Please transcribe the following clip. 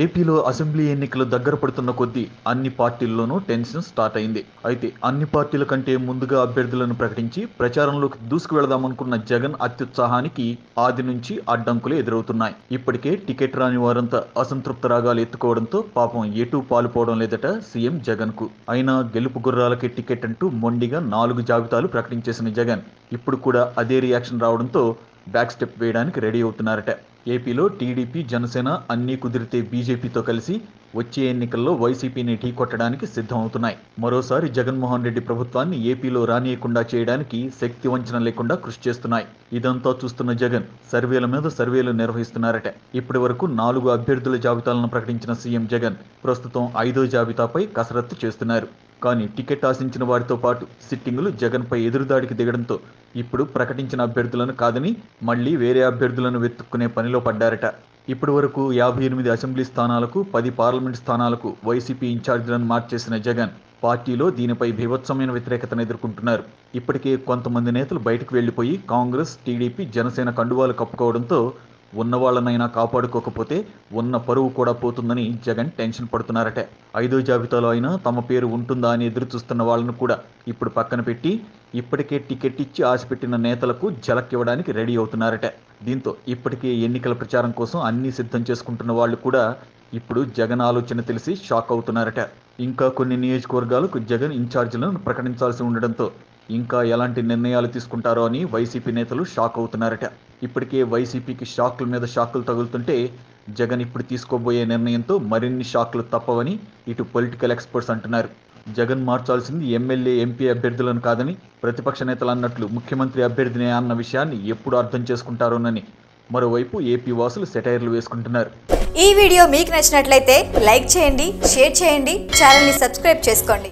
ఏపీలో అసెంబ్లీ ఎన్నికలు దగ్గర పడుతున్న కొద్దీ అన్ని పార్టీల్లోనూ టెన్షన్ స్టార్ట్ అయింది. అయితే అన్ని పార్టీల కంటే ముందుగా అభ్యర్థులను ప్రకటించి ప్రచారంలోకి దూసుకు వెళదామనుకున్న జగన్ అత్యుత్సాహానికి ఆది నుంచి అడ్డంకులు ఎదురవుతున్నాయి. ఇప్పటికే టికెట్ రాని వారంతా అసంతృప్త రాగాలు ఎత్తుకోవడంతో పాపం ఎటూ పాలుపోవడం లేదట సీఎం జగన్ కు. అయినా గెలుపు గుర్రాలకి టికెట్ అంటూ మొండిగా 4 జాబితాలు ప్రకటించేసిన జగన్ ఇప్పుడు కూడా అదే రియాక్షన్ రావడంతో బ్యాక్ స్టెప్ వేయడానికి రెడీ అవుతున్నారట. ఏపీలో టీడీపీ, జనసేన అన్నీ కుదిరితే బీజేపీతో కలిసి వచ్చే ఎన్నికల్లో వైసీపీని ఢీకొట్టడానికి సిద్ధమవుతున్నాయి. మరోసారి జగన్మోహన్ రెడ్డి ప్రభుత్వాన్ని ఏపీలో రానియకుండా చేయడానికి శక్తి వంచన లేకుండా కృషి చేస్తున్నాయి. ఇదంతా చూస్తున్న జగన్ సర్వేల మీద సర్వేలు నిర్వహిస్తున్నారట. ఇప్పటి వరకు 4 అభ్యర్థుల జాబితాలను ప్రకటించిన సీఎం జగన్ ప్రస్తుతం 5వ జాబితాపై కసరత్తు చేస్తున్నారు. కానీ టికెట్ ఆశించిన వారితో పాటు సిట్టింగులు జగన్పై ఎదురుదాడికి దిగడంతో ఇప్పుడు ప్రకటించిన అభ్యర్థులను కాదని మళ్లీ వేరే అభ్యర్థులను వెతుక్కునే పనిలో పడ్డారట. ఇప్పటి వరకు 58 అసెంబ్లీ స్థానాలకు 10 పార్లమెంట్ స్థానాలకు వైసీపీ ఇన్ఛార్జీలను మార్చేసిన జగన్ పార్టీలో దీనిపై బీభత్సమైన వ్యతిరేకతను ఎదుర్కొంటున్నారు. ఇప్పటికే కొంతమంది నేతలు బయటకు వెళ్లిపోయి కాంగ్రెస్, టీడీపీ, జనసేన కండువాలు కప్పుకోవడంతో ఉన్నవాళ్లనైనా కాపాడుకోకపోతే ఉన్న పరువు కూడా పోతుందని జగన్ టెన్షన్ పడుతున్నారట. 5వ జాబితాలో అయినా తమ పేరు ఉంటుందా అని ఎదురు చూస్తున్న వాళ్లను కూడా ఇప్పుడు పక్కన పెట్టి ఇప్పటికే టికెట్ ఇచ్చి ఆశపెట్టిన నేతలకు ఝలక్ ఇవ్వడానికి రెడీ అవుతున్నారట. దీంతో ఇప్పటికే ఎన్నికల ప్రచారం కోసం అన్ని సిద్ధం చేసుకుంటున్న వాళ్ళు కూడా ఇప్పుడు జగన్ ఆలోచన తెలిసి షాక్ అవుతున్నారట. ఇంకా కొన్ని నియోజకవర్గాలకు జగన్ ఇన్ఛార్జీలను ప్రకటించాల్సి ఉండడంతో ఇంకా ఎలాంటి నిర్ణయాలు తీసుకుంటారో అని వైసీపీ నేతలు షాక్ అవుతున్నారట. ఇప్పటికే వైసీపీకి షాకుల మీద షాకులు తగులుతుంటే జగన్ ఇప్పుడు తీసుకోబోయే నిర్ణయంతో మరిన్ని షాకులు తప్పవని ఇటు పొలిటికల్ ఎక్స్పర్ట్స్ అంటున్నారు. జగన్ మార్చాల్సింది ఎమ్మెల్యే, ఎంపీ అభ్యర్థులను కాదని ప్రతిపక్ష నేతలు అన్నట్లు ముఖ్యమంత్రి అభ్యర్థినే అన్న విషయాన్ని ఎప్పుడు అర్థం చేసుకుంటారోనని మరోవైపు ఏపీ వాసులు సెటైర్లు వేసుకుంటున్నారు. ఈ వీడియో మీకు నచ్చినట్లయితే లైక్ చేయండి, షేర్ చేయండి, ఛానల్ని సబ్స్క్రైబ్ చేసుకోండి.